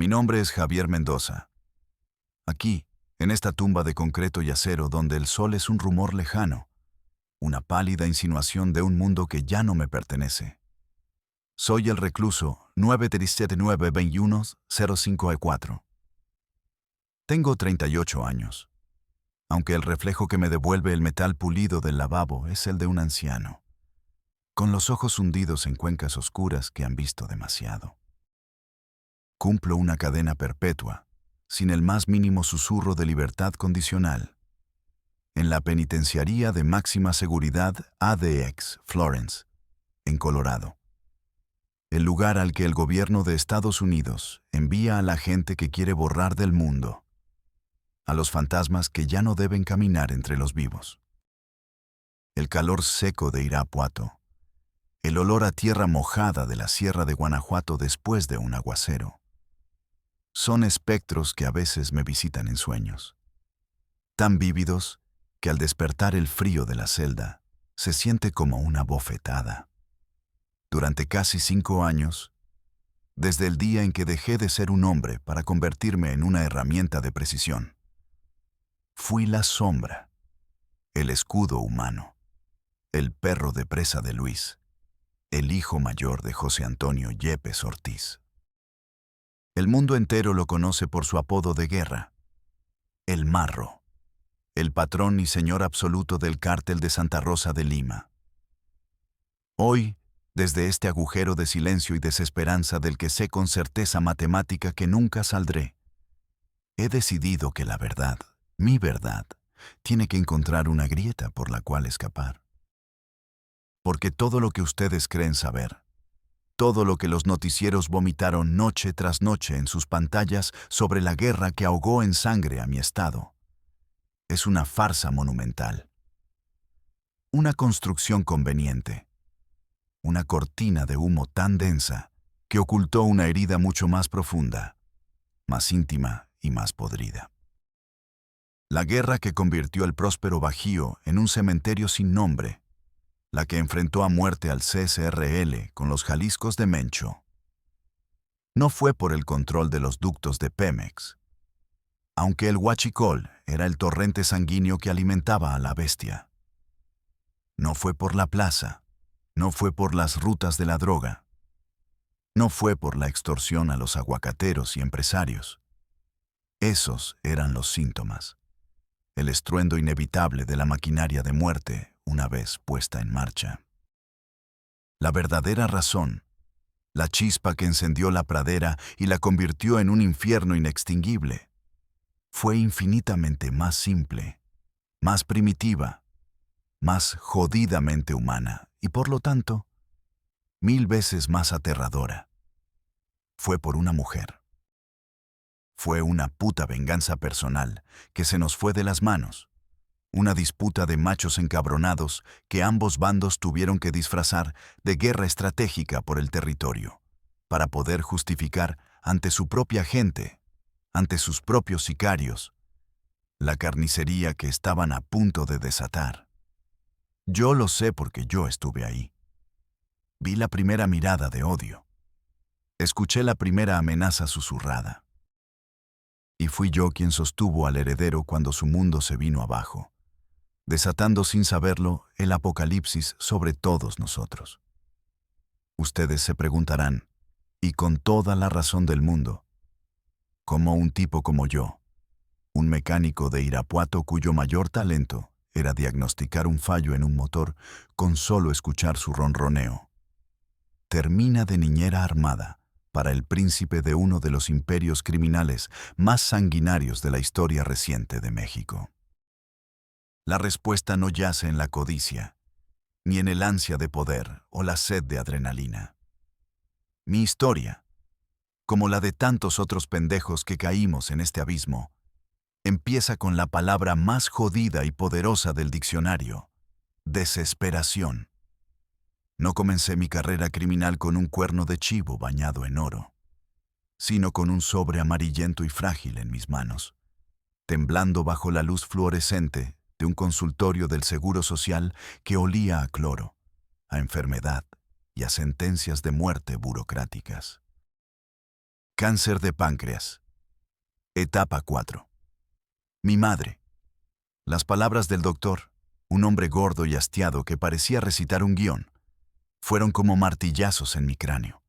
Mi nombre es Javier Mendoza. Aquí, en esta tumba de concreto y acero donde el sol es un rumor lejano, una pálida insinuación de un mundo que ya no me pertenece. Soy el recluso 937-921-05E4. Tengo 38 años, aunque el reflejo que me devuelve el metal pulido del lavabo es el de un anciano, con los ojos hundidos en cuencas oscuras que han visto demasiado. Cumplo una cadena perpetua, sin el más mínimo susurro de libertad condicional, en la penitenciaría de máxima seguridad ADX, Florence, en Colorado. El lugar al que el gobierno de Estados Unidos envía a la gente que quiere borrar del mundo, a los fantasmas que ya no deben caminar entre los vivos. El calor seco de Irapuato, el olor a tierra mojada de la Sierra de Guanajuato después de un aguacero, son espectros que a veces me visitan en sueños, tan vívidos que al despertar el frío de la celda se siente como una bofetada. Durante casi 5 años, desde el día en que dejé de ser un hombre para convertirme en una herramienta de precisión, fui la sombra, el escudo humano, el perro de presa de Luis, el hijo mayor de José Antonio Yepes Ortiz. El mundo entero lo conoce por su apodo de guerra, el Marro, el patrón y señor absoluto del cártel de Santa Rosa de Lima. Hoy, desde este agujero de silencio y desesperanza del que sé con certeza matemática que nunca saldré, he decidido que la verdad, mi verdad, tiene que encontrar una grieta por la cual escapar. Porque todo lo que ustedes creen saber, todo lo que los noticieros vomitaron noche tras noche en sus pantallas sobre la guerra que ahogó en sangre a mi estado, es una farsa monumental. Una construcción conveniente. Una cortina de humo tan densa que ocultó una herida mucho más profunda, más íntima y más podrida. La guerra que convirtió el próspero Bajío en un cementerio sin nombre, la que enfrentó a muerte al CSRL con los Jaliscos de Mencho. No fue por el control de los ductos de Pemex, aunque el Huachicol era el torrente sanguíneo que alimentaba a la bestia. No fue por la plaza, no fue por las rutas de la droga, no fue por la extorsión a los aguacateros y empresarios. Esos eran los síntomas, el estruendo inevitable de la maquinaria de muerte una vez puesta en marcha. La verdadera razón, la chispa que encendió la pradera y la convirtió en un infierno inextinguible, fue infinitamente más simple, más primitiva, más jodidamente humana y por lo tanto, 1000 veces más aterradora. Fue por una mujer. Fue una puta venganza personal que se nos fue de las manos. Una disputa de machos encabronados que ambos bandos tuvieron que disfrazar de guerra estratégica por el territorio, para poder justificar ante su propia gente, ante sus propios sicarios, la carnicería que estaban a punto de desatar. Yo lo sé porque yo estuve ahí. Vi la primera mirada de odio. Escuché la primera amenaza susurrada. Y fui yo quien sostuvo al heredero cuando su mundo se vino abajo, desatando sin saberlo el apocalipsis sobre todos nosotros. Ustedes se preguntarán, y con toda la razón del mundo, ¿cómo un tipo como yo, un mecánico de Irapuato cuyo mayor talento era diagnosticar un fallo en un motor con solo escuchar su ronroneo, termina de niñera armada para el príncipe de uno de los imperios criminales más sanguinarios de la historia reciente de México? La respuesta no yace en la codicia, ni en el ansia de poder o la sed de adrenalina. Mi historia, como la de tantos otros pendejos que caímos en este abismo, empieza con la palabra más jodida y poderosa del diccionario: desesperación. No comencé mi carrera criminal con un cuerno de chivo bañado en oro, sino con un sobre amarillento y frágil en mis manos, temblando bajo la luz fluorescente de un consultorio del Seguro Social que olía a cloro, a enfermedad y a sentencias de muerte burocráticas. Cáncer de páncreas. Etapa 4. Mi madre. Las palabras del doctor, un hombre gordo y hastiado que parecía recitar un guión, fueron como martillazos en mi cráneo.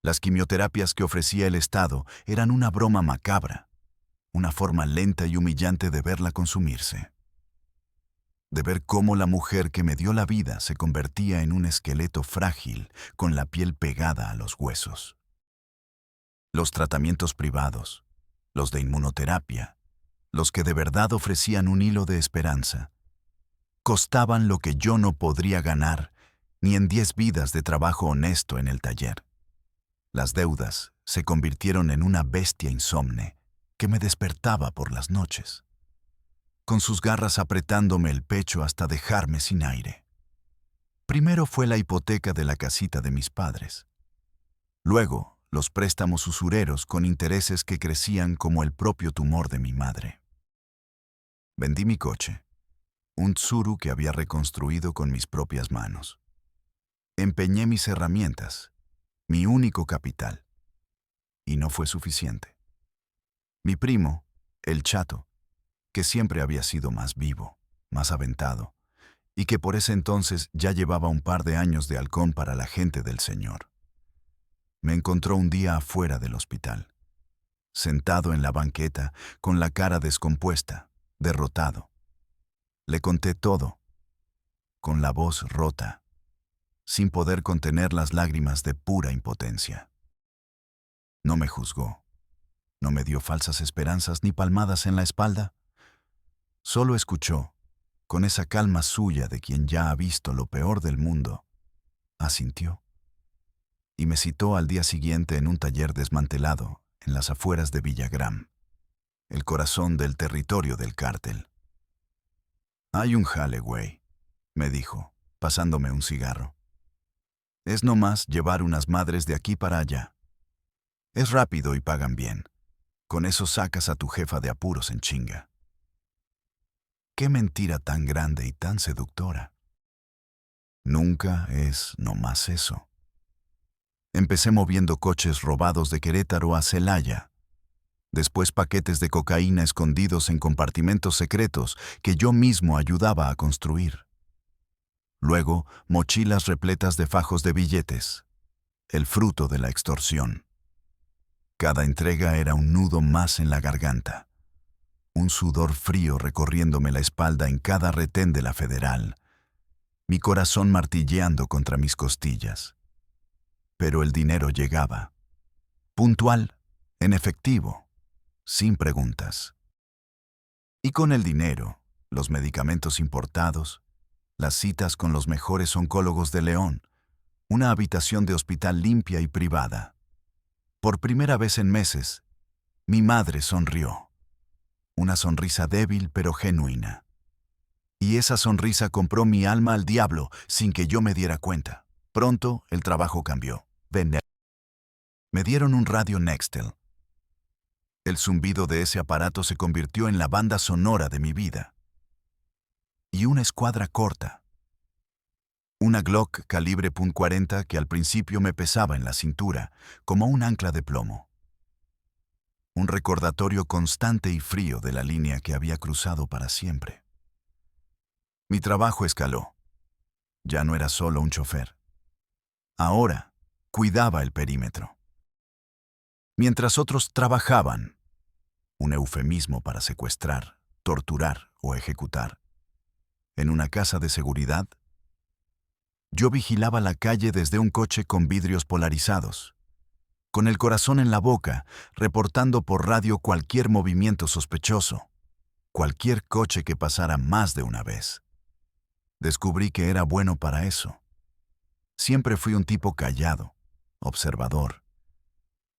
Las quimioterapias que ofrecía el Estado eran una broma macabra, una forma lenta y humillante de verla consumirse. De ver cómo la mujer que me dio la vida se convertía en un esqueleto frágil con la piel pegada a los huesos. Los tratamientos privados, los de inmunoterapia, los que de verdad ofrecían un hilo de esperanza, costaban lo que yo no podría ganar ni en 10 vidas de trabajo honesto en el taller. Las deudas se convirtieron en una bestia insomne que me despertaba por las noches, con sus garras apretándome el pecho hasta dejarme sin aire. Primero fue la hipoteca de la casita de mis padres. Luego, los préstamos usureros con intereses que crecían como el propio tumor de mi madre. Vendí mi coche, un Tsuru que había reconstruido con mis propias manos. Empeñé mis herramientas, mi único capital, y no fue suficiente. Mi primo, el Chato, que siempre había sido más vivo, más aventado, y que por ese entonces ya llevaba un par de años de halcón para la gente del Señor, me encontró un día afuera del hospital, sentado en la banqueta, con la cara descompuesta, derrotado. Le conté todo, con la voz rota, sin poder contener las lágrimas de pura impotencia. No me juzgó, no me dio falsas esperanzas ni palmadas en la espalda. Solo escuchó, con esa calma suya de quien ya ha visto lo peor del mundo, asintió, y me citó al día siguiente en un taller desmantelado en las afueras de Villagrán, el corazón del territorio del cártel. Hay un jale, güey, me dijo, pasándome un cigarro. Es nomás llevar unas madres de aquí para allá. Es rápido y pagan bien. Con eso sacas a tu jefa de apuros en chinga. Qué mentira tan grande y tan seductora. Nunca es nomás eso. Empecé moviendo coches robados de Querétaro a Celaya. Después paquetes de cocaína escondidos en compartimentos secretos que yo mismo ayudaba a construir. Luego, mochilas repletas de fajos de billetes, el fruto de la extorsión. Cada entrega era un nudo más en la garganta, un sudor frío recorriéndome la espalda en cada retén de la Federal, mi corazón martilleando contra mis costillas. Pero el dinero llegaba, puntual, en efectivo, sin preguntas. Y con el dinero, los medicamentos importados, las citas con los mejores oncólogos de León, una habitación de hospital limpia y privada. Por primera vez en meses, mi madre sonrió. Una sonrisa débil pero genuina. Y esa sonrisa compró mi alma al diablo sin que yo me diera cuenta. Pronto el trabajo cambió. Me dieron un radio Nextel. El zumbido de ese aparato se convirtió en la banda sonora de mi vida. Y una escuadra corta. Una Glock calibre .40 que al principio me pesaba en la cintura, como un ancla de plomo. Un recordatorio constante y frío de la línea que había cruzado para siempre. Mi trabajo escaló. Ya no era solo un chofer. Ahora, cuidaba el perímetro. Mientras otros trabajaban, un eufemismo para secuestrar, torturar o ejecutar, en una casa de seguridad, yo vigilaba la calle desde un coche con vidrios polarizados, con el corazón en la boca, reportando por radio cualquier movimiento sospechoso, cualquier coche que pasara más de una vez. Descubrí que era bueno para eso. Siempre fui un tipo callado, observador,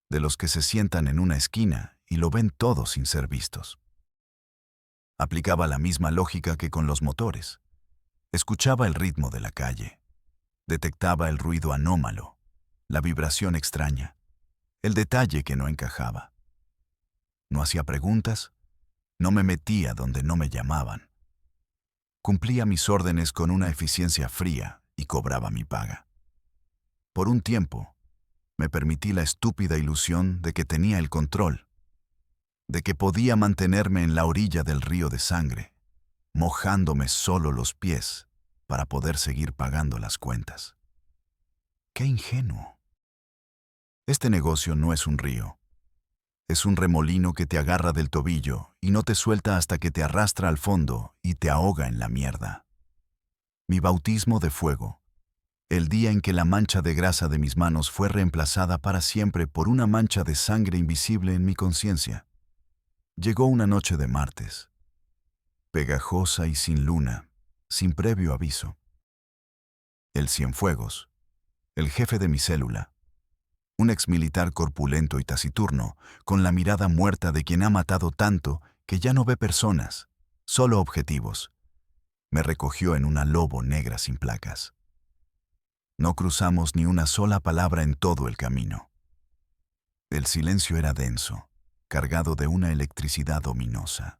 de los que se sientan en una esquina y lo ven todo sin ser vistos. Aplicaba la misma lógica que con los motores. Escuchaba el ritmo de la calle. Detectaba el ruido anómalo, la vibración extraña, el detalle que no encajaba. No hacía preguntas, no me metía donde no me llamaban. Cumplía mis órdenes con una eficiencia fría y cobraba mi paga. Por un tiempo, Me permití la estúpida ilusión de que tenía el control, de que podía mantenerme en la orilla del río de sangre, mojándome solo los pies para poder seguir pagando las cuentas. ¡Qué ingenuo! Este negocio no es un río. Es un remolino que te agarra del tobillo y no te suelta hasta que te arrastra al fondo y te ahoga en la mierda. Mi bautismo de fuego, el día en que la mancha de grasa de mis manos fue reemplazada para siempre por una mancha de sangre invisible en mi conciencia, llegó una noche de martes, pegajosa y sin luna, sin previo aviso. El Cienfuegos, el jefe de mi célula, un exmilitar corpulento y taciturno, con la mirada muerta de quien ha matado tanto que ya no ve personas, solo objetivos, me recogió en una lobo negra sin placas. No cruzamos ni una sola palabra en todo el camino. El silencio era denso, cargado de una electricidad ominosa.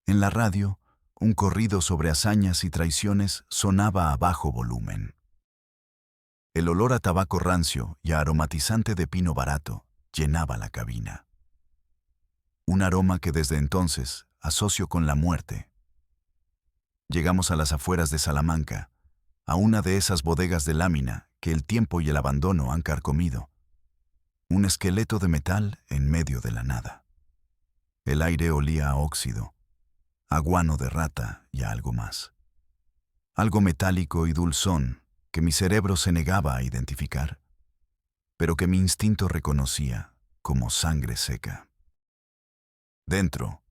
En la radio, un corrido sobre hazañas y traiciones sonaba a bajo volumen. El olor a tabaco rancio y a aromatizante de pino barato llenaba la cabina. Un aroma que desde entonces asocio con la muerte. Llegamos a las afueras de Salamanca, a una de esas bodegas de lámina que el tiempo y el abandono han carcomido. Un esqueleto de metal en medio de la nada. El aire olía a óxido, a guano de rata y a algo más. Algo metálico y dulzón que mi cerebro se negaba a identificar, pero que mi instinto reconocía como sangre seca. Dentro,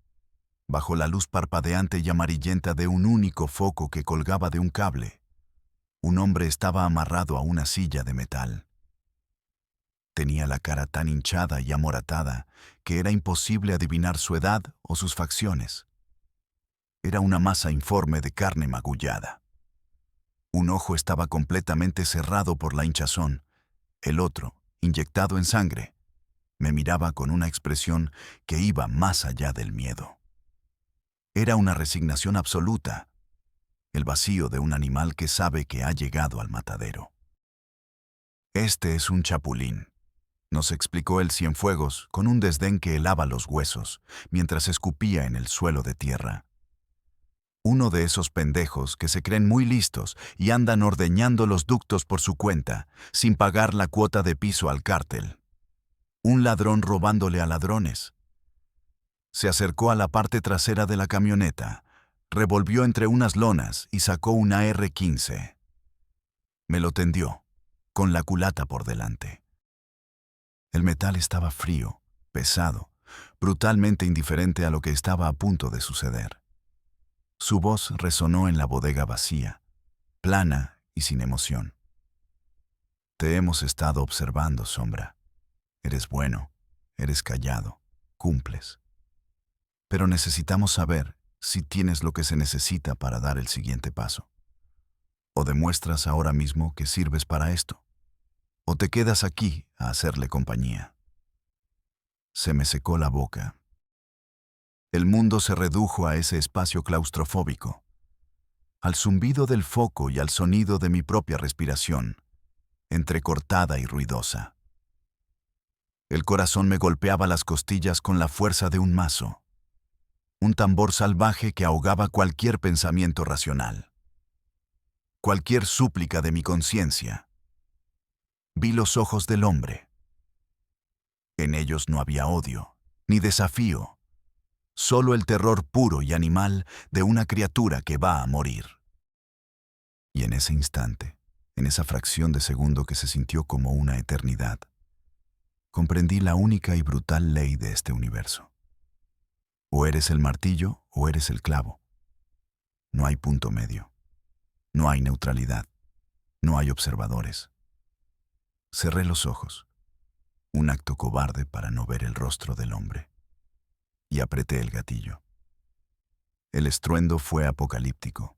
bajo la luz parpadeante y amarillenta de un único foco que colgaba de un cable, un hombre estaba amarrado a una silla de metal. Tenía la cara tan hinchada y amoratada que era imposible adivinar su edad o sus facciones. Era una masa informe de carne magullada. Un ojo estaba completamente cerrado por la hinchazón, el otro, inyectado en sangre, me miraba con una expresión que iba más allá del miedo. Era una resignación absoluta, el vacío de un animal que sabe que ha llegado al matadero. Este es un chapulín, nos explicó el Cienfuegos con un desdén que helaba los huesos mientras escupía en el suelo de tierra. Uno de esos pendejos que se creen muy listos y andan ordeñando los ductos por su cuenta, sin pagar la cuota de piso al cártel. Un ladrón robándole a ladrones. Se acercó a la parte trasera de la camioneta, revolvió entre unas lonas y sacó un AR-15. Me lo tendió, con la culata por delante. El metal estaba frío, pesado, brutalmente indiferente a lo que estaba a punto de suceder. Su voz resonó en la bodega vacía, plana y sin emoción. Te hemos estado observando, Sombra. Eres bueno, eres callado, cumples. Pero necesitamos saber si tienes lo que se necesita para dar el siguiente paso. O demuestras ahora mismo que sirves para esto, o te quedas aquí a hacerle compañía. Se me secó la boca. El mundo se redujo a ese espacio claustrofóbico, al zumbido del foco y al sonido de mi propia respiración, entrecortada y ruidosa. El corazón me golpeaba las costillas con la fuerza de un mazo, un tambor salvaje que ahogaba cualquier pensamiento racional, cualquier súplica de mi conciencia. Vi los ojos del hombre. En ellos no había odio, ni desafío, solo el terror puro y animal de una criatura que va a morir. Y en ese instante, en esa fracción de segundo que se sintió como una eternidad, comprendí la única y brutal ley de este universo. O eres el martillo o eres el clavo. No hay punto medio. No hay neutralidad. No hay observadores. Cerré los ojos, un acto cobarde para no ver el rostro del hombre, y apreté el gatillo. El estruendo fue apocalíptico,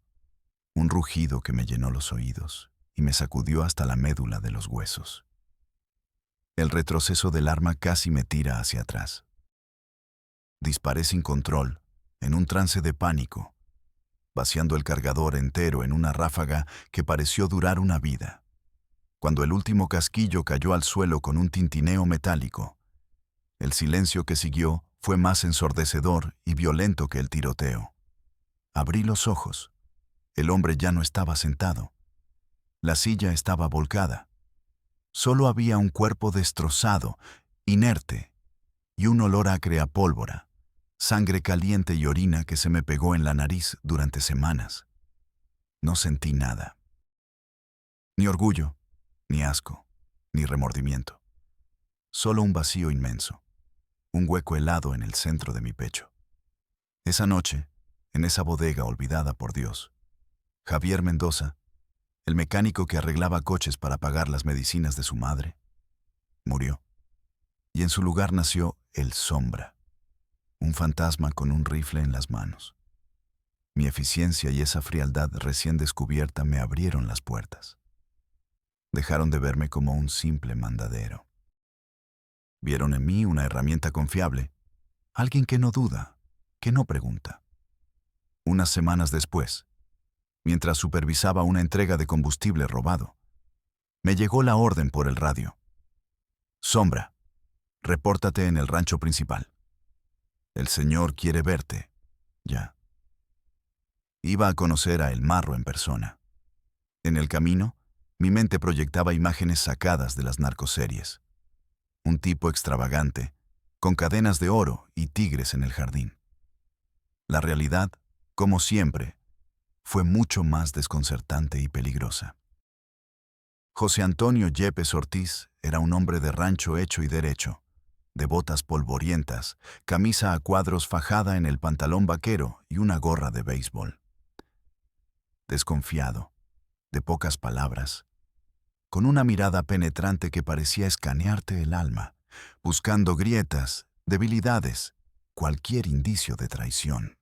un rugido que me llenó los oídos y me sacudió hasta la médula de los huesos. El retroceso del arma casi me tira hacia atrás. Disparé sin control, en un trance de pánico, vaciando el cargador entero en una ráfaga que pareció durar una vida. Cuando el último casquillo cayó al suelo con un tintineo metálico, el silencio que siguió fue más ensordecedor y violento que el tiroteo. Abrí los ojos. El hombre ya no estaba sentado. La silla estaba volcada. Solo había un cuerpo destrozado, inerte, y un olor acre a pólvora, sangre caliente y orina que se me pegó en la nariz durante semanas. No sentí nada. Ni orgullo, ni asco, ni remordimiento. Solo un vacío inmenso, un hueco helado en el centro de mi pecho. Esa noche, en esa bodega olvidada por Dios, Javier Mendoza, el mecánico que arreglaba coches para pagar las medicinas de su madre, murió. Y en su lugar nació el Sombra, un fantasma con un rifle en las manos. Mi eficiencia y esa frialdad recién descubierta me abrieron las puertas. Dejaron de verme como un simple mandadero. Vieron en mí una herramienta confiable, alguien que no duda, que no pregunta. Unas semanas después, mientras supervisaba una entrega de combustible robado, me llegó la orden por el radio. Sombra, repórtate en el rancho principal. El señor quiere verte, ya. Iba a conocer a El Marro en persona. En el camino, mi mente proyectaba imágenes sacadas de las narcoseries. Un tipo extravagante, con cadenas de oro y tigres en el jardín. La realidad, como siempre, fue mucho más desconcertante y peligrosa. José Antonio Yepes Ortiz era un hombre de rancho hecho y derecho, de botas polvorientas, camisa a cuadros fajada en el pantalón vaquero y una gorra de béisbol. Desconfiado, de pocas palabras, con una mirada penetrante que parecía escanearte el alma, buscando grietas, debilidades, cualquier indicio de traición.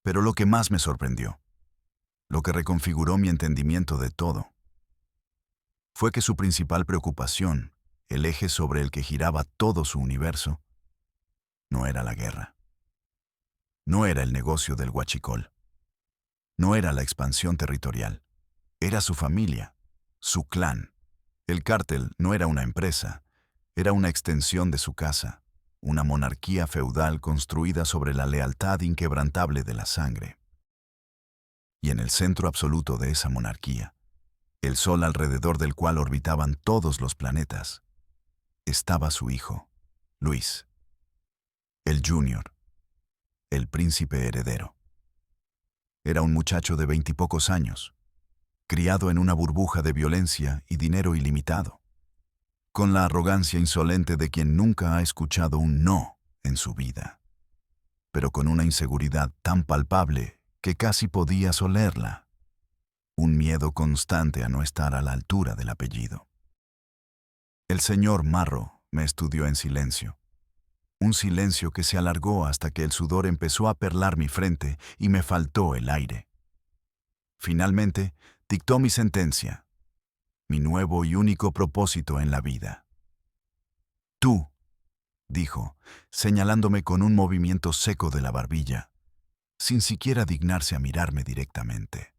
Pero lo que más me sorprendió, lo que reconfiguró mi entendimiento de todo, fue que su principal preocupación, el eje sobre el que giraba todo su universo, no era la guerra. No era el negocio del huachicol. No era la expansión territorial. Era su familia, su clan. El cártel no era una empresa, era una extensión de su casa, una monarquía feudal construida sobre la lealtad inquebrantable de la sangre. Y en el centro absoluto de esa monarquía, el sol alrededor del cual orbitaban todos los planetas, estaba su hijo, Luis, el Junior, el príncipe heredero. Era un muchacho de 20 y pocos años, criado en una burbuja de violencia y dinero ilimitado, con la arrogancia insolente de quien nunca ha escuchado un no en su vida, pero con una inseguridad tan palpable que casi podías olerla, un miedo constante a no estar a la altura del apellido. El señor Marro me estudió en silencio, un silencio que se alargó hasta que el sudor empezó a perlar mi frente y me faltó el aire. Finalmente, dictó mi sentencia, mi nuevo y único propósito en la vida. Tú, dijo, señalándome con un movimiento seco de la barbilla, sin siquiera dignarse a mirarme directamente.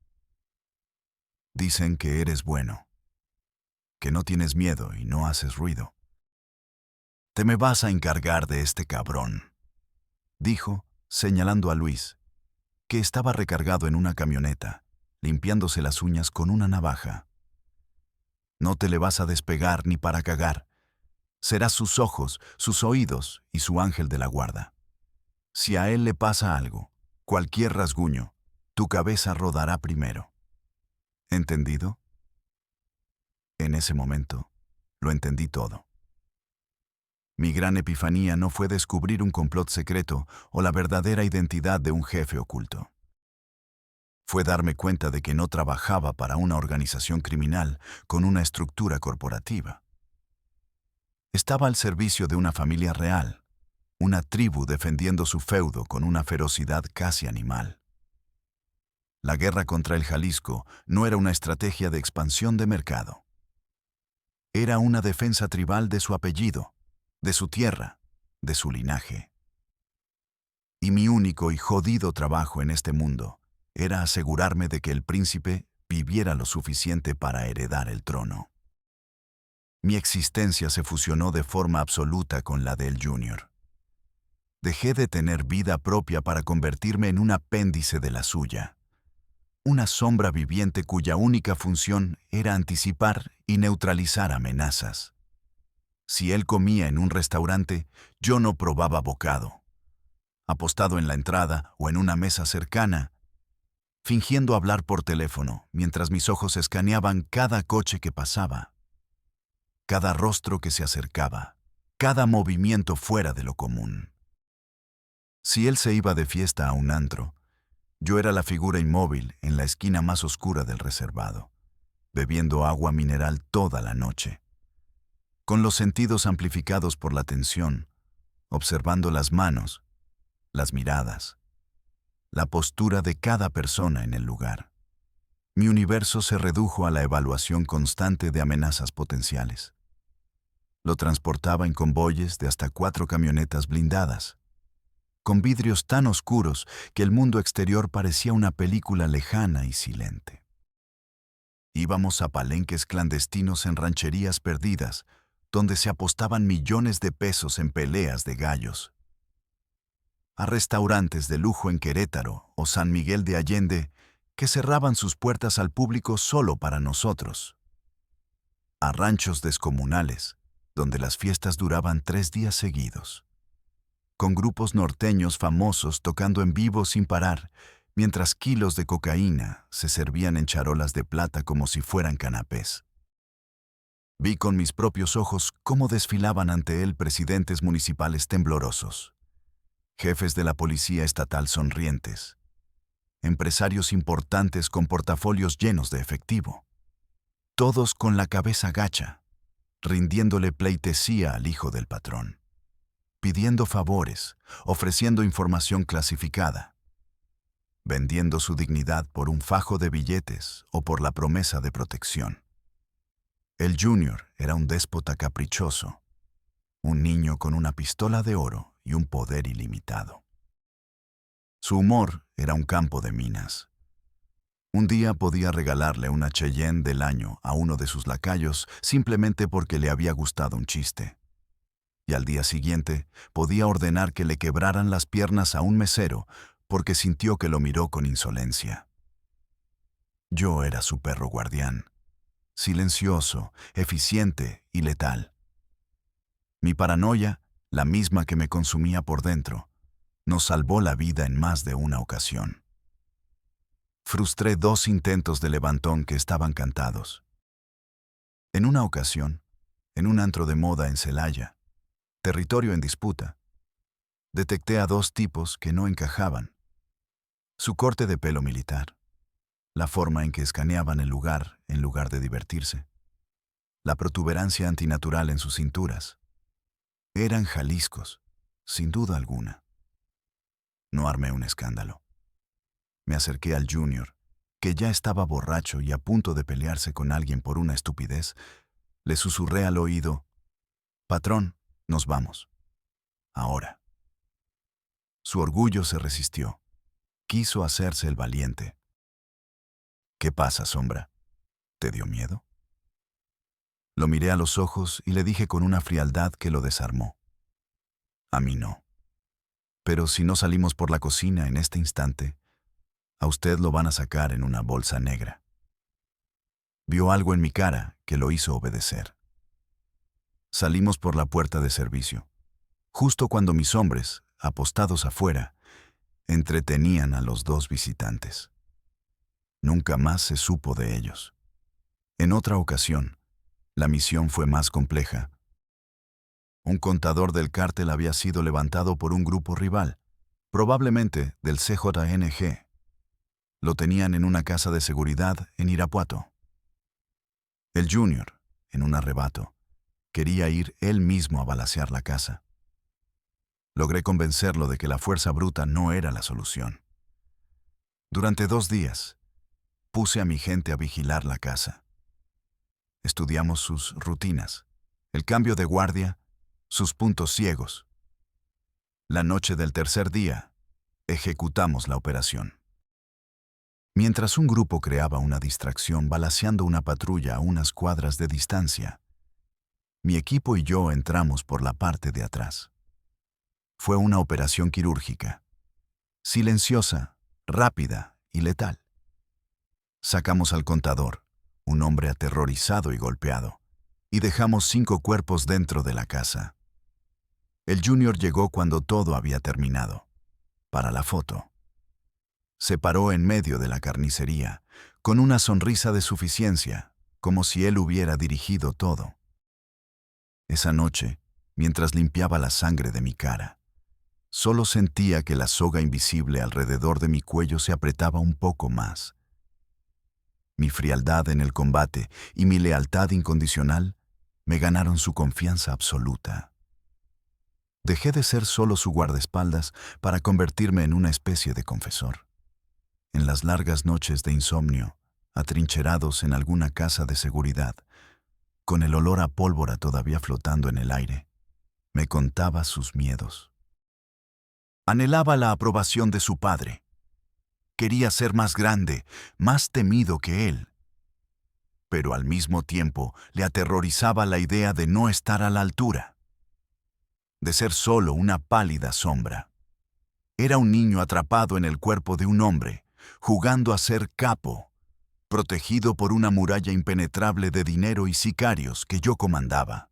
Dicen que eres bueno, que no tienes miedo y no haces ruido. Te me vas a encargar de este cabrón, dijo, señalando a Luis, que estaba recargado en una camioneta, limpiándose las uñas con una navaja. No te le vas a despegar ni para cagar. Serás sus ojos, sus oídos y su ángel de la guarda. Si a él le pasa algo, cualquier rasguño, tu cabeza rodará primero. ¿Entendido? En ese momento, lo entendí todo. Mi gran epifanía no fue descubrir un complot secreto o la verdadera identidad de un jefe oculto. Fue darme cuenta de que no trabajaba para una organización criminal con una estructura corporativa. Estaba al servicio de una familia real, una tribu defendiendo su feudo con una ferocidad casi animal. La guerra contra el Jalisco no era una estrategia de expansión de mercado. Era una defensa tribal de su apellido, de su tierra, de su linaje. Y mi único y jodido trabajo en este mundo era asegurarme de que el príncipe viviera lo suficiente para heredar el trono. Mi existencia se fusionó de forma absoluta con la del Junior. Dejé de tener vida propia para convertirme en un apéndice de la suya. Una sombra viviente cuya única función era anticipar y neutralizar amenazas. Si él comía en un restaurante, yo no probaba bocado. Apostado en la entrada o en una mesa cercana, fingiendo hablar por teléfono mientras mis ojos escaneaban cada coche que pasaba, cada rostro que se acercaba, cada movimiento fuera de lo común. Si él se iba de fiesta a un antro, yo era la figura inmóvil en la esquina más oscura del reservado, bebiendo agua mineral toda la noche, con los sentidos amplificados por la tensión, observando las manos, las miradas, la postura de cada persona en el lugar. Mi universo se redujo a la evaluación constante de amenazas potenciales. Lo transportaba en convoyes de hasta 4 camionetas blindadas, con vidrios tan oscuros que el mundo exterior parecía una película lejana y silente. Íbamos a palenques clandestinos en rancherías perdidas, donde se apostaban millones de pesos en peleas de gallos. A restaurantes de lujo en Querétaro o San Miguel de Allende que cerraban sus puertas al público solo para nosotros. A ranchos descomunales, donde las fiestas duraban 3 días seguidos, con grupos norteños famosos tocando en vivo sin parar, mientras kilos de cocaína se servían en charolas de plata como si fueran canapés. Vi con mis propios ojos cómo desfilaban ante él presidentes municipales temblorosos, jefes de la policía estatal sonrientes, empresarios importantes con portafolios llenos de efectivo, todos con la cabeza gacha, rindiéndole pleitesía al hijo del patrón, pidiendo favores, ofreciendo información clasificada, vendiendo su dignidad por un fajo de billetes o por la promesa de protección. El Junior era un déspota caprichoso, un niño con una pistola de oro y un poder ilimitado. Su humor era un campo de minas. Un día podía regalarle una Cheyenne del año a uno de sus lacayos simplemente porque le había gustado un chiste. Y al día siguiente podía ordenar que le quebraran las piernas a un mesero porque sintió que lo miró con insolencia. Yo era su perro guardián, silencioso, eficiente y letal. Mi paranoia, la misma que me consumía por dentro, nos salvó la vida en más de una ocasión. Frustré 2 intentos de levantón que estaban cantados. En una ocasión, en un antro de moda en Celaya, territorio en disputa, detecté a 2 tipos que no encajaban. Su corte de pelo militar, la forma en que escaneaban el lugar en lugar de divertirse, la protuberancia antinatural en sus cinturas. Eran Jaliscos, sin duda alguna. No armé un escándalo. Me acerqué al Junior, que ya estaba borracho y a punto de pelearse con alguien por una estupidez. Le susurré al oído: «Patrón, nos vamos. Ahora». Su orgullo se resistió. Quiso hacerse el valiente. «¿Qué pasa, Sombra? ¿Te dio miedo?». Lo miré a los ojos y le dije con una frialdad que lo desarmó: «A mí no. Pero si no salimos por la cocina en este instante, a usted lo van a sacar en una bolsa negra». Vio algo en mi cara que lo hizo obedecer. Salimos por la puerta de servicio, justo cuando mis hombres, apostados afuera, entretenían a los 2 visitantes. Nunca más se supo de ellos. En otra ocasión, la misión fue más compleja. Un contador del cártel había sido levantado por un grupo rival, probablemente del CJNG. Lo tenían en una casa de seguridad en Irapuato. El Junior, en un arrebato, quería ir él mismo a balacear la casa. Logré convencerlo de que la fuerza bruta no era la solución. Durante 2 días, puse a mi gente a vigilar la casa. Estudiamos sus rutinas, el cambio de guardia, sus puntos ciegos. La noche del tercer día, ejecutamos la operación. Mientras un grupo creaba una distracción balaceando una patrulla a unas cuadras de distancia, mi equipo y yo entramos por la parte de atrás. Fue una operación quirúrgica, silenciosa, rápida y letal. Sacamos al contador, un hombre aterrorizado y golpeado, y dejamos 5 cuerpos dentro de la casa. El Junior llegó cuando todo había terminado. Para la foto. Se paró en medio de la carnicería, con una sonrisa de suficiencia, como si él hubiera dirigido todo. Esa noche, mientras limpiaba la sangre de mi cara, solo sentía que la soga invisible alrededor de mi cuello se apretaba un poco más. Mi frialdad en el combate y mi lealtad incondicional me ganaron su confianza absoluta. Dejé de ser solo su guardaespaldas para convertirme en una especie de confesor. En las largas noches de insomnio, atrincherados en alguna casa de seguridad, con el olor a pólvora todavía flotando en el aire, me contaba sus miedos. Anhelaba la aprobación de su padre. Quería ser más grande, más temido que él. Pero al mismo tiempo le aterrorizaba la idea de no estar a la altura, de ser solo una pálida sombra. Era un niño atrapado en el cuerpo de un hombre, jugando a ser capo, protegido por una muralla impenetrable de dinero y sicarios que yo comandaba.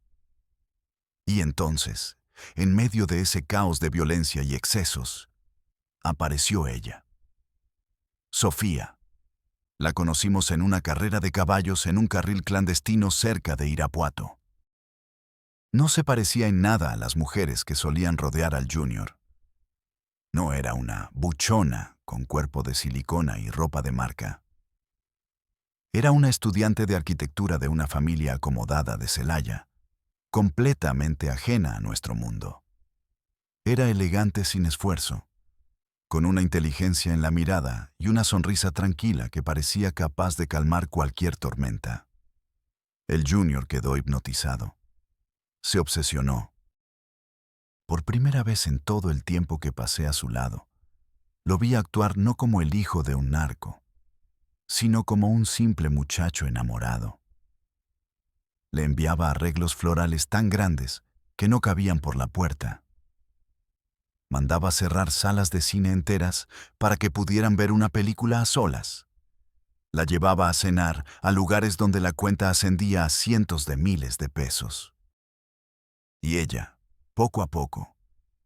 Y entonces, en medio de ese caos de violencia y excesos, apareció ella. Sofía. La conocimos en una carrera de caballos en un carril clandestino cerca de Irapuato. No se parecía en nada a las mujeres que solían rodear al Junior. No era una buchona con cuerpo de silicona y ropa de marca. Era una estudiante de arquitectura de una familia acomodada de Celaya, completamente ajena a nuestro mundo. Era elegante sin esfuerzo, con una inteligencia en la mirada y una sonrisa tranquila que parecía capaz de calmar cualquier tormenta. El Junior quedó hipnotizado. Se obsesionó. Por primera vez en todo el tiempo que pasé a su lado, lo vi actuar no como el hijo de un narco, sino como un simple muchacho enamorado. Le enviaba arreglos florales tan grandes que no cabían por la puerta. Mandaba cerrar salas de cine enteras para que pudieran ver una película a solas. La llevaba a cenar a lugares donde la cuenta ascendía a cientos de miles de pesos. Y ella, poco a poco,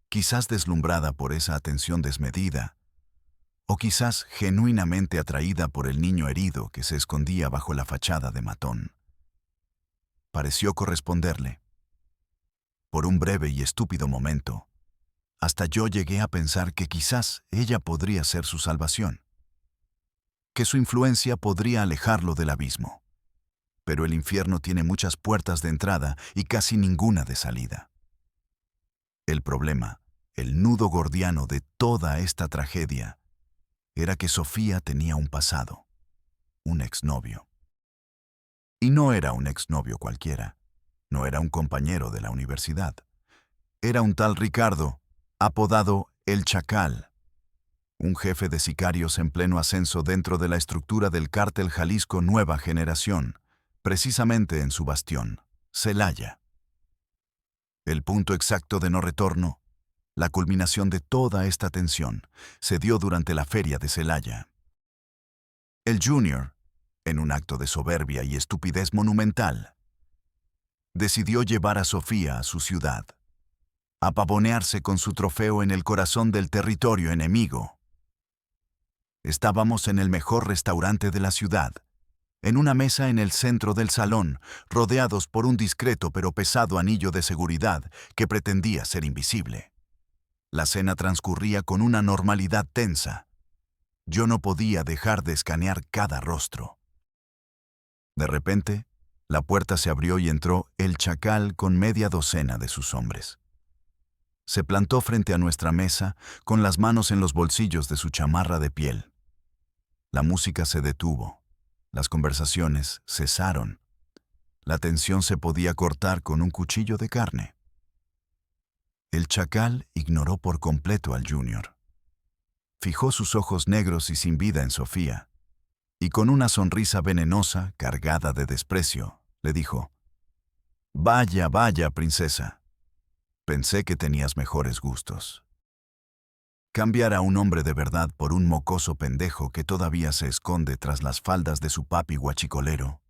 quizás deslumbrada por esa atención desmedida, o quizás genuinamente atraída por el niño herido que se escondía bajo la fachada de matón, pareció corresponderle. Por un breve y estúpido momento, hasta yo llegué a pensar que quizás ella podría ser su salvación, que su influencia podría alejarlo del abismo. Pero el infierno tiene muchas puertas de entrada y casi ninguna de salida. El problema, el nudo gordiano de toda esta tragedia, era que Sofía tenía un pasado, un exnovio. Y no era un exnovio cualquiera, no era un compañero de la universidad. Era un tal Ricardo, apodado El Chacal, un jefe de sicarios en pleno ascenso dentro de la estructura del cártel Jalisco Nueva Generación, precisamente en su bastión, Celaya. El punto exacto de no retorno, la culminación de toda esta tensión, se dio durante la feria de Celaya. El Junior, en un acto de soberbia y estupidez monumental, decidió llevar a Sofía a su ciudad, a pavonearse con su trofeo en el corazón del territorio enemigo. Estábamos en el mejor restaurante de la ciudad, en una mesa en el centro del salón, rodeados por un discreto pero pesado anillo de seguridad que pretendía ser invisible. La cena transcurría con una normalidad tensa. Yo no podía dejar de escanear cada rostro. De repente, la puerta se abrió y entró el Chacal con media docena de sus hombres. Se plantó frente a nuestra mesa con las manos en los bolsillos de su chamarra de piel. La música se detuvo. Las conversaciones cesaron. La tensión se podía cortar con un cuchillo de carne. El Chacal ignoró por completo al Junior. Fijó sus ojos negros y sin vida en Sofía, y con una sonrisa venenosa, cargada de desprecio, le dijo: «Vaya, vaya, princesa. Pensé que tenías mejores gustos. Cambiar a un hombre de verdad por un mocoso pendejo que todavía se esconde tras las faldas de su papi guachicolero».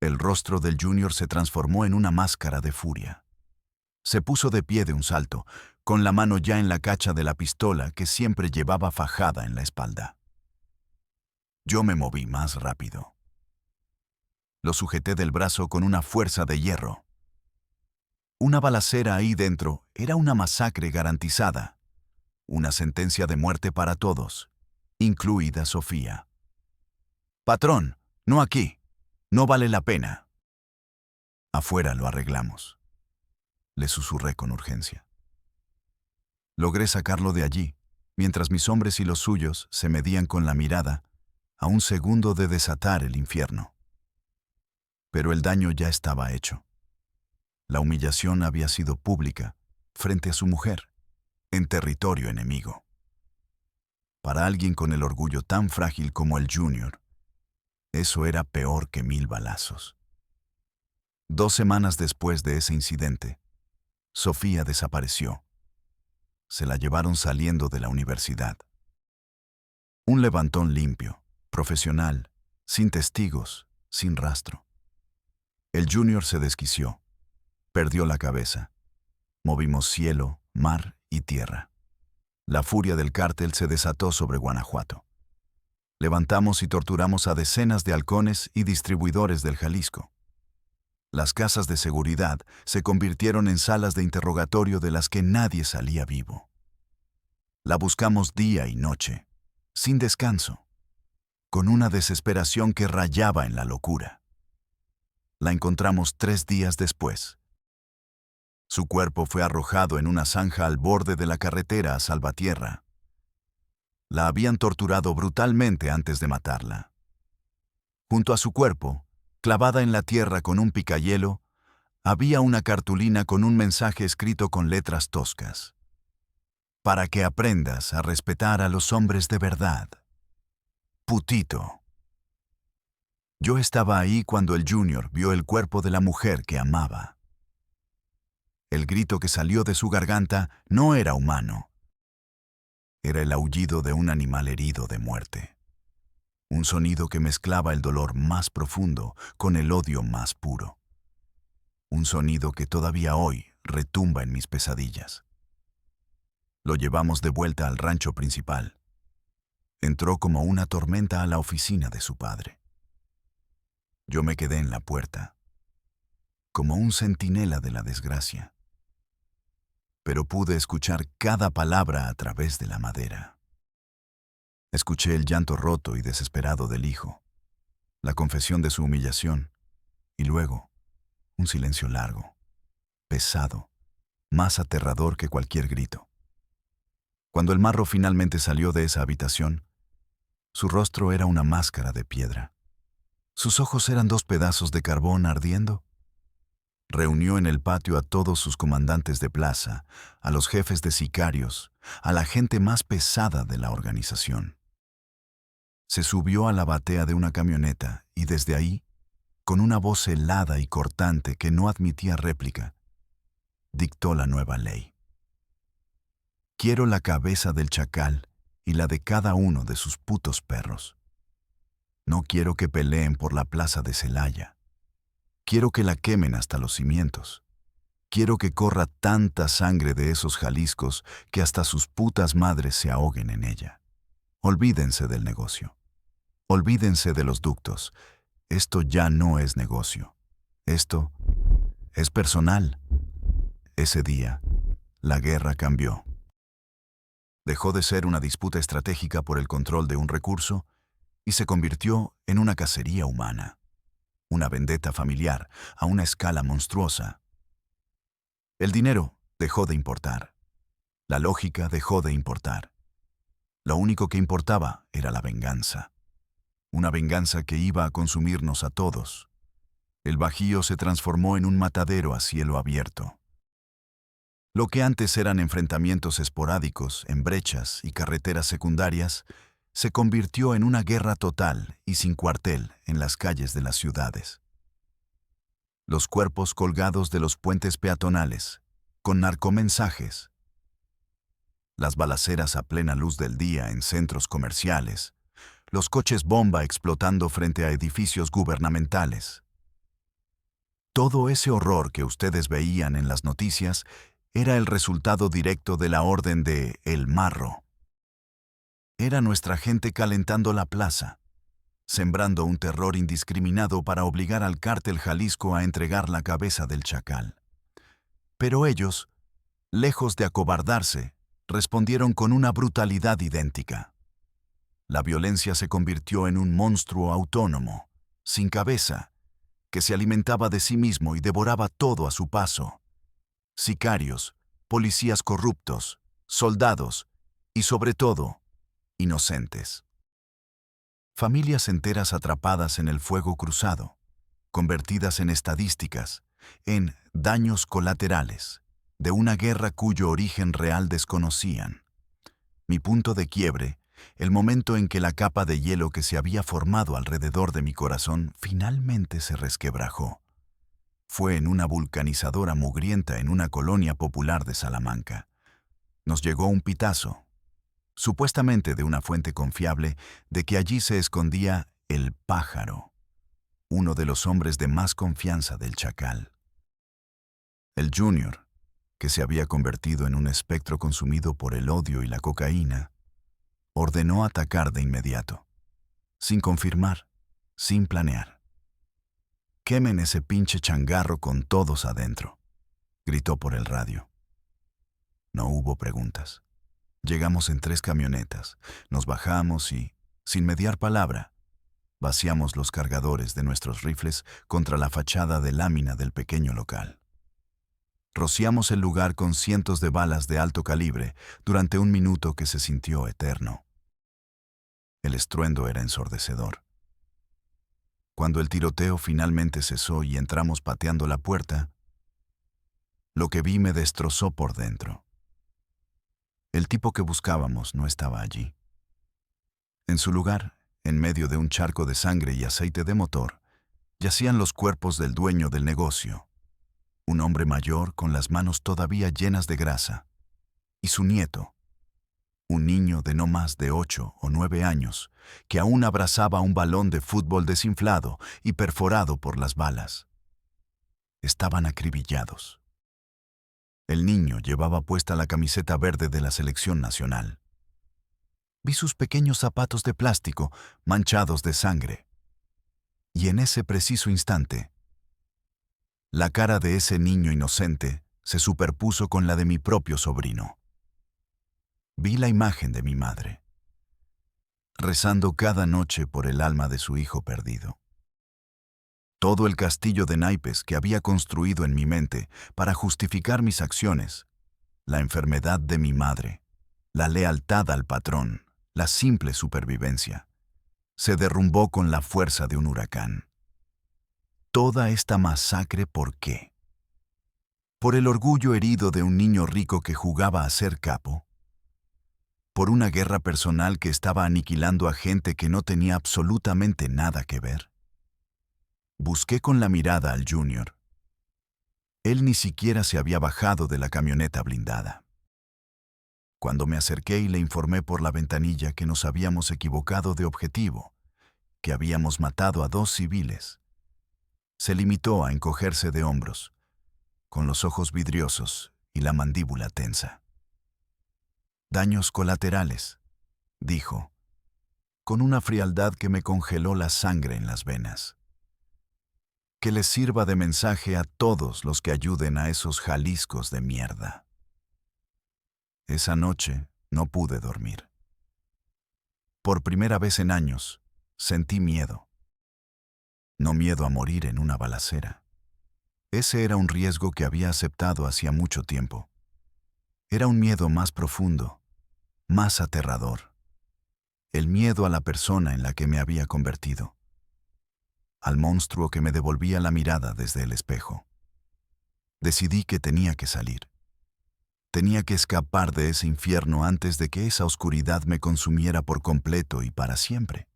El rostro del Junior se transformó en una máscara de furia. Se puso de pie de un salto, con la mano ya en la cacha de la pistola que siempre llevaba fajada en la espalda. Yo me moví más rápido. Lo sujeté del brazo con una fuerza de hierro. Una balacera ahí dentro era una masacre garantizada, una sentencia de muerte para todos, incluida Sofía. «Patrón, no aquí. No vale la pena». «Afuera lo arreglamos», le susurré con urgencia. Logré sacarlo de allí, mientras mis hombres y los suyos se medían con la mirada, a un segundo de desatar el infierno. Pero el daño ya estaba hecho. La humillación había sido pública, frente a su mujer, en territorio enemigo. Para alguien con el orgullo tan frágil como el Junior, eso era peor que 1000 balazos. 2 semanas después de ese incidente, Sofía desapareció. Se la llevaron saliendo de la universidad. Un levantón limpio, profesional, sin testigos, sin rastro. El Junior se desquició, perdió la cabeza. Movimos cielo, mar y tierra. La furia del cártel se desató sobre Guanajuato. Levantamos y torturamos a decenas de halcones y distribuidores del Jalisco. Las casas de seguridad se convirtieron en salas de interrogatorio de las que nadie salía vivo. La buscamos día y noche, sin descanso, con una desesperación que rayaba en la locura. La encontramos 3 días después. Su cuerpo fue arrojado en una zanja al borde de la carretera a Salvatierra. La habían torturado brutalmente antes de matarla. Junto a su cuerpo, clavada en la tierra con un picayelo, había una cartulina con un mensaje escrito con letras toscas: «Para que aprendas a respetar a los hombres de verdad. Putito». Yo estaba ahí cuando el Junior vio el cuerpo de la mujer que amaba. El grito que salió de su garganta no era humano. Era el aullido de un animal herido de muerte. Un sonido que mezclaba el dolor más profundo con el odio más puro. Un sonido que todavía hoy retumba en mis pesadillas. Lo llevamos de vuelta al rancho principal. Entró como una tormenta a la oficina de su padre. Yo me quedé en la puerta, como un centinela de la desgracia. Pero pude escuchar cada palabra a través de la madera. Escuché el llanto roto y desesperado del hijo, la confesión de su humillación, y luego un silencio largo, pesado, más aterrador que cualquier grito. Cuando el marro finalmente salió de esa habitación, su rostro era una máscara de piedra. Sus ojos eran 2 pedazos de carbón ardiendo. Reunió en el patio a todos sus comandantes de plaza, a los jefes de sicarios, a la gente más pesada de la organización. Se subió a la batea de una camioneta y desde ahí, con una voz helada y cortante que no admitía réplica, dictó la nueva ley. Quiero la cabeza del chacal y la de cada uno de sus putos perros. No quiero que peleen por la plaza de Celaya. Quiero que la quemen hasta los cimientos. Quiero que corra tanta sangre de esos Jaliscos que hasta sus putas madres se ahoguen en ella. Olvídense del negocio. Olvídense de los ductos. Esto ya no es negocio. Esto es personal. Ese día, la guerra cambió. Dejó de ser una disputa estratégica por el control de un recurso y se convirtió en una cacería humana. Una vendetta familiar a una escala monstruosa. El dinero dejó de importar. La lógica dejó de importar. Lo único que importaba era la venganza. Una venganza que iba a consumirnos a todos. El Bajío se transformó en un matadero a cielo abierto. Lo que antes eran enfrentamientos esporádicos en brechas y carreteras secundarias, se convirtió en una guerra total y sin cuartel en las calles de las ciudades. Los cuerpos colgados de los puentes peatonales, con narcomensajes. Las balaceras a plena luz del día en centros comerciales. Los coches bomba explotando frente a edificios gubernamentales. Todo ese horror que ustedes veían en las noticias era el resultado directo de la orden de El Marro. Era nuestra gente calentando la plaza, sembrando un terror indiscriminado para obligar al cártel Jalisco a entregar la cabeza del Chacal. Pero ellos, lejos de acobardarse, respondieron con una brutalidad idéntica. La violencia se convirtió en un monstruo autónomo, sin cabeza, que se alimentaba de sí mismo y devoraba todo a su paso. Sicarios, policías corruptos, soldados y, sobre todo, inocentes. Familias enteras atrapadas en el fuego cruzado, convertidas en estadísticas, en daños colaterales, de una guerra cuyo origen real desconocían. Mi punto de quiebre, el momento en que la capa de hielo que se había formado alrededor de mi corazón finalmente se resquebrajó. Fue en una vulcanizadora mugrienta en una colonia popular de Salamanca. Nos llegó un pitazo, supuestamente de una fuente confiable, de que allí se escondía el Pájaro, uno de los hombres de más confianza del Chacal. El Junior, que se había convertido en un espectro consumido por el odio y la cocaína, ordenó atacar de inmediato, sin confirmar, sin planear. «Quemen ese pinche changarro con todos adentro», gritó por el radio. No hubo preguntas. Llegamos en 3 camionetas, nos bajamos y, sin mediar palabra, vaciamos los cargadores de nuestros rifles contra la fachada de lámina del pequeño local. Rociamos el lugar con cientos de balas de alto calibre durante un minuto que se sintió eterno. El estruendo era ensordecedor. Cuando el tiroteo finalmente cesó y entramos pateando la puerta, lo que vi me destrozó por dentro. El tipo que buscábamos no estaba allí. En su lugar, en medio de un charco de sangre y aceite de motor, yacían los cuerpos del dueño del negocio, un hombre mayor con las manos todavía llenas de grasa, y su nieto, un niño de no más de 8 o 9 años, que aún abrazaba un balón de fútbol desinflado y perforado por las balas. Estaban acribillados. El niño llevaba puesta la camiseta verde de la selección nacional. Vi sus pequeños zapatos de plástico manchados de sangre. Y en ese preciso instante, la cara de ese niño inocente se superpuso con la de mi propio sobrino. Vi la imagen de mi madre, rezando cada noche por el alma de su hijo perdido. Todo el castillo de naipes que había construido en mi mente para justificar mis acciones, la enfermedad de mi madre, la lealtad al patrón, la simple supervivencia, se derrumbó con la fuerza de un huracán. Toda esta masacre, ¿por qué? ¿Por el orgullo herido de un niño rico que jugaba a ser capo? ¿Por una guerra personal que estaba aniquilando a gente que no tenía absolutamente nada que ver? Busqué con la mirada al Junior. Él ni siquiera se había bajado de la camioneta blindada. Cuando me acerqué y le informé por la ventanilla que nos habíamos equivocado de objetivo, que habíamos matado a 2 civiles, se limitó a encogerse de hombros, con los ojos vidriosos y la mandíbula tensa. «Daños colaterales», dijo, con una frialdad que me congeló la sangre en las venas. «Que les sirva de mensaje a todos los que ayuden a esos Jaliscos de mierda». Esa noche no pude dormir. Por primera vez en años, sentí miedo. No miedo a morir en una balacera. Ese era un riesgo que había aceptado hacía mucho tiempo. Era un miedo más profundo, más aterrador. El miedo a la persona en la que me había convertido. Al monstruo que me devolvía la mirada desde el espejo. Decidí que tenía que salir. Tenía que escapar de ese infierno antes de que esa oscuridad me consumiera por completo y para siempre.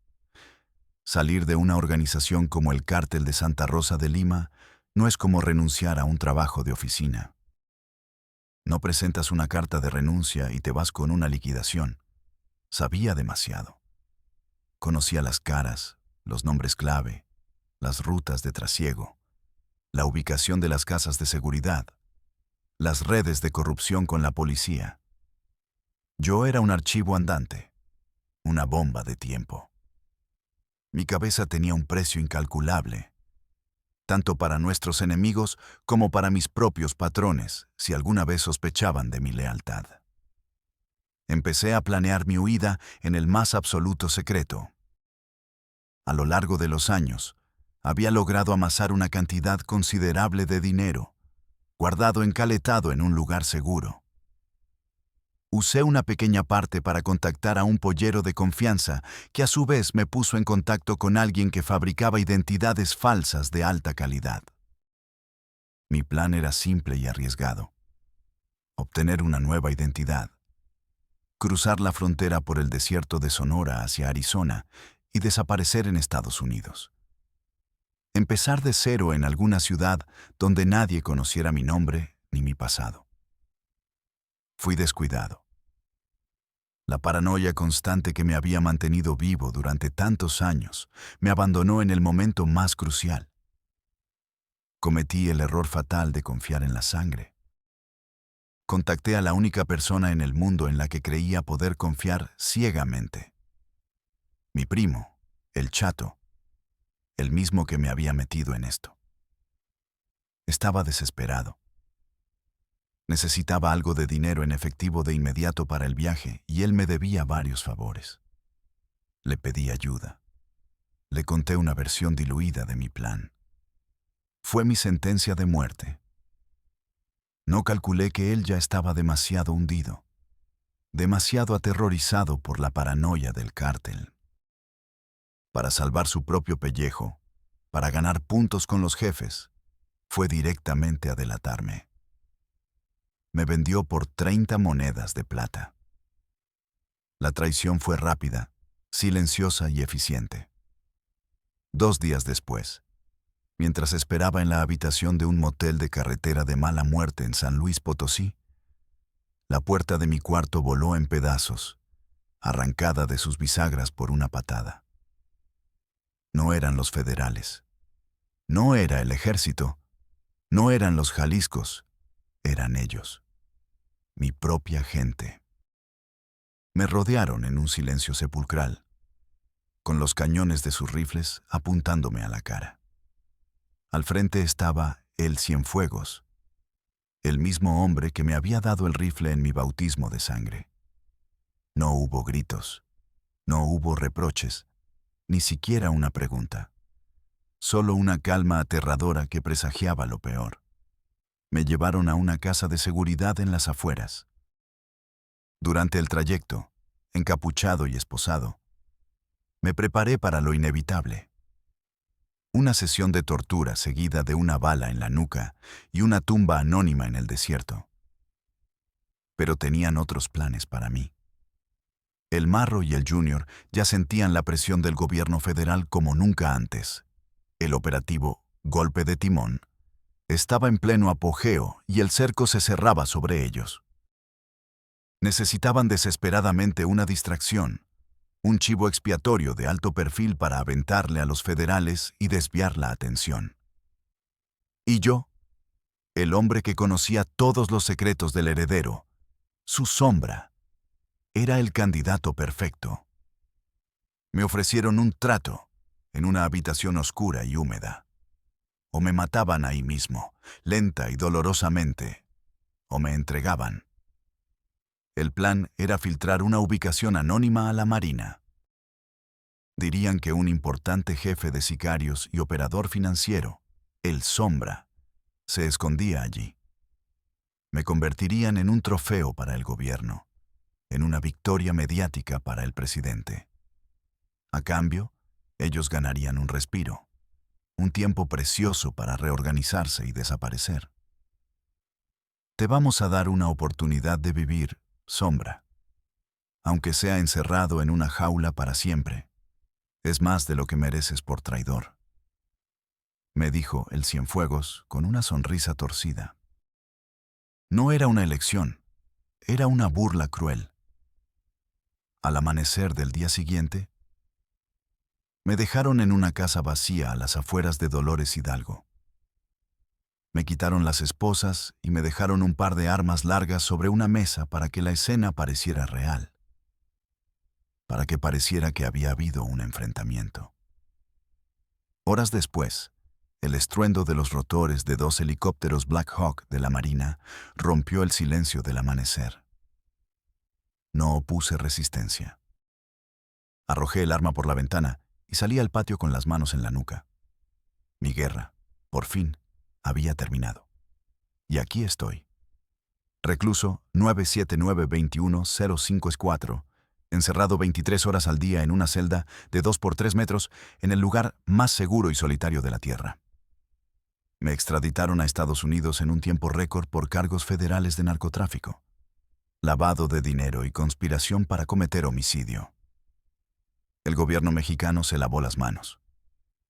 Salir de una organización como el Cártel de Santa Rosa de Lima no es como renunciar a un trabajo de oficina. No presentas una carta de renuncia y te vas con una liquidación. Sabía demasiado. Conocía las caras, los nombres clave, las rutas de trasiego, la ubicación de las casas de seguridad, las redes de corrupción con la policía. Yo era un archivo andante, una bomba de tiempo. Mi cabeza tenía un precio incalculable, tanto para nuestros enemigos como para mis propios patrones, si alguna vez sospechaban de mi lealtad. Empecé a planear mi huida en el más absoluto secreto. A lo largo de los años, había logrado amasar una cantidad considerable de dinero, guardado encaletado en un lugar seguro. Usé una pequeña parte para contactar a un pollero de confianza que a su vez me puso en contacto con alguien que fabricaba identidades falsas de alta calidad. Mi plan era simple y arriesgado: obtener una nueva identidad, cruzar la frontera por el desierto de Sonora hacia Arizona y desaparecer en Estados Unidos. Empezar de cero en alguna ciudad donde nadie conociera mi nombre ni mi pasado. Fui descuidado. La paranoia constante que me había mantenido vivo durante tantos años me abandonó en el momento más crucial. Cometí el error fatal de confiar en la sangre. Contacté a la única persona en el mundo en la que creía poder confiar ciegamente. Mi primo, el Chato, el mismo que me había metido en esto. Estaba desesperado. Necesitaba algo de dinero en efectivo de inmediato para el viaje y él me debía varios favores. Le pedí ayuda. Le conté una versión diluida de mi plan. Fue mi sentencia de muerte. No calculé que él ya estaba demasiado hundido, demasiado aterrorizado por la paranoia del cártel. Para salvar su propio pellejo, para ganar puntos con los jefes, fue directamente a delatarme. Me vendió por 30 monedas de plata. La traición fue rápida, silenciosa y eficiente. 2 días después, mientras esperaba en la habitación de un motel de carretera de mala muerte en San Luis Potosí, la puerta de mi cuarto voló en pedazos, arrancada de sus bisagras por una patada. No eran los federales, no era el ejército, no eran los Jaliscos, eran ellos, mi propia gente. Me rodearon en un silencio sepulcral, con los cañones de sus rifles apuntándome a la cara. Al frente estaba el Cienfuegos, el mismo hombre que me había dado el rifle en mi bautismo de sangre. No hubo gritos, no hubo reproches, ni siquiera una pregunta. Solo una calma aterradora que presagiaba lo peor. Me llevaron a una casa de seguridad en las afueras. Durante el trayecto, encapuchado y esposado, me preparé para lo inevitable. Una sesión de tortura seguida de una bala en la nuca y una tumba anónima en el desierto. Pero tenían otros planes para mí. El Marro y el Junior ya sentían la presión del gobierno federal como nunca antes. El operativo Golpe de Timón estaba en pleno apogeo y el cerco se cerraba sobre ellos. Necesitaban desesperadamente una distracción, un chivo expiatorio de alto perfil para aventarle a los federales y desviar la atención. Y yo, el hombre que conocía todos los secretos del heredero, su sombra, era el candidato perfecto. Me ofrecieron un trato en una habitación oscura y húmeda. O me mataban ahí mismo, lenta y dolorosamente, o me entregaban. El plan era filtrar una ubicación anónima a la Marina. Dirían que un importante jefe de sicarios y operador financiero, el Sombra, se escondía allí. Me convertirían en un trofeo para el gobierno, en una victoria mediática para el presidente. A cambio, ellos ganarían un respiro, un tiempo precioso para reorganizarse y desaparecer. Te vamos a dar una oportunidad de vivir, Sombra. Aunque sea encerrado en una jaula para siempre, es más de lo que mereces por traidor. Me dijo el Cienfuegos con una sonrisa torcida. No era una elección, era una burla cruel. Al amanecer del día siguiente, me dejaron en una casa vacía a las afueras de Dolores Hidalgo. Me quitaron las esposas y me dejaron un par de armas largas sobre una mesa para que la escena pareciera real, para que pareciera que había habido un enfrentamiento. Horas después, el estruendo de los rotores de 2 helicópteros Black Hawk de la Marina rompió el silencio del amanecer. No opuse resistencia. Arrojé el arma por la ventana y salí al patio con las manos en la nuca. Mi guerra, por fin, había terminado. Y aquí estoy. Recluso 979-21-05-4, encerrado 23 horas al día en una celda de 2 por 3 metros en el lugar más seguro y solitario de la Tierra. Me extraditaron a Estados Unidos en un tiempo récord por cargos federales de narcotráfico, lavado de dinero y conspiración para cometer homicidio. El gobierno mexicano se lavó las manos,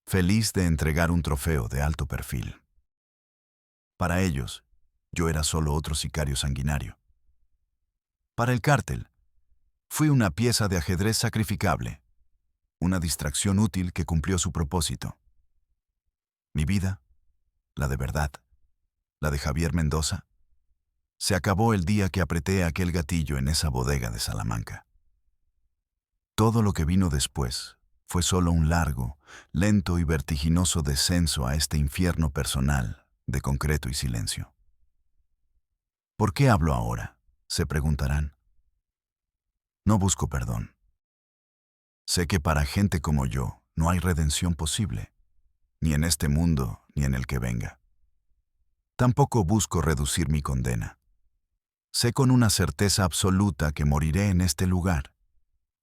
feliz de entregar un trofeo de alto perfil. Para ellos, yo era solo otro sicario sanguinario. Para el cártel, fui una pieza de ajedrez sacrificable, una distracción útil que cumplió su propósito. Mi vida, la de verdad, la de Javier Mendoza, se acabó el día que apreté aquel gatillo en esa bodega de Salamanca. Todo lo que vino después fue solo un largo, lento y vertiginoso descenso a este infierno personal de concreto y silencio. ¿Por qué hablo ahora?, se preguntarán. No busco perdón. Sé que para gente como yo no hay redención posible, ni en este mundo ni en el que venga. Tampoco busco reducir mi condena. Sé con una certeza absoluta que moriré en este lugar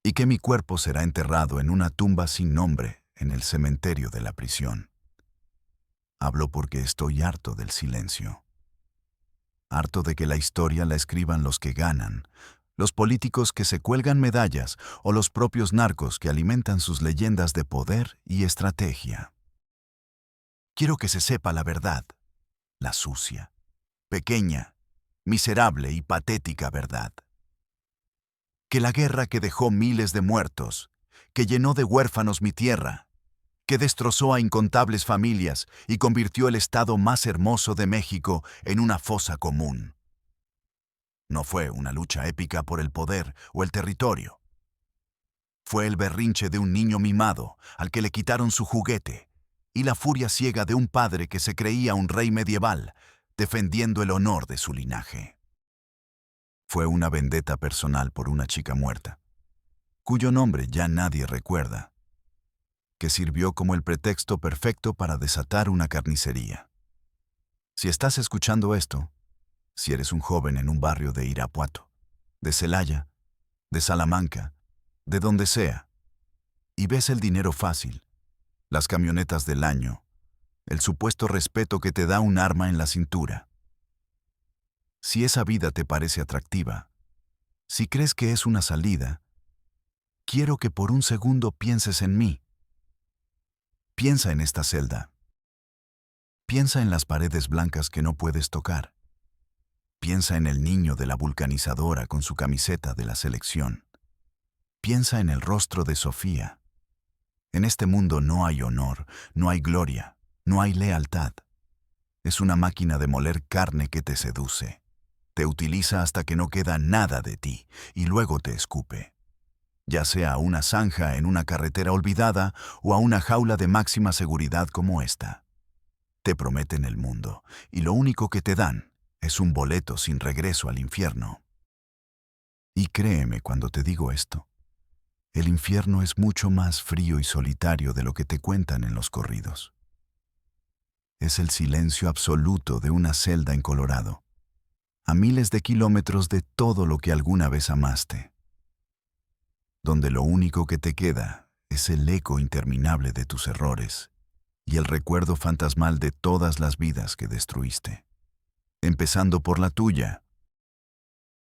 y que mi cuerpo será enterrado en una tumba sin nombre en el cementerio de la prisión. Hablo porque estoy harto del silencio. Harto de que la historia la escriban los que ganan, los políticos que se cuelgan medallas o los propios narcos que alimentan sus leyendas de poder y estrategia. Quiero que se sepa la verdad, la sucia, pequeña, miserable y patética verdad. Que la guerra que dejó miles de muertos, que llenó de huérfanos mi tierra, que destrozó a incontables familias y convirtió el estado más hermoso de México en una fosa común. No fue una lucha épica por el poder o el territorio. Fue el berrinche de un niño mimado al que le quitaron su juguete y la furia ciega de un padre que se creía un rey medieval defendiendo el honor de su linaje. Fue una vendetta personal por una chica muerta, cuyo nombre ya nadie recuerda, que sirvió como el pretexto perfecto para desatar una carnicería. Si estás escuchando esto, si eres un joven en un barrio de Irapuato, de Celaya, de Salamanca, de donde sea, y ves el dinero fácil, las camionetas del año, el supuesto respeto que te da un arma en la cintura. Si esa vida te parece atractiva, si crees que es una salida, quiero que por un segundo pienses en mí. Piensa en esta celda. Piensa en las paredes blancas que no puedes tocar. Piensa en el niño de la vulcanizadora con su camiseta de la selección. Piensa en el rostro de Sofía. En este mundo no hay honor, no hay gloria, no hay lealtad. Es una máquina de moler carne que te seduce. Te utiliza hasta que no queda nada de ti y luego te escupe. Ya sea a una zanja en una carretera olvidada o a una jaula de máxima seguridad como esta. Te prometen el mundo y lo único que te dan es un boleto sin regreso al infierno. Y créeme cuando te digo esto, el infierno es mucho más frío y solitario de lo que te cuentan en los corridos. Es el silencio absoluto de una celda en Colorado, a miles de kilómetros de todo lo que alguna vez amaste, donde lo único que te queda es el eco interminable de tus errores y el recuerdo fantasmal de todas las vidas que destruiste. empezando por la tuya.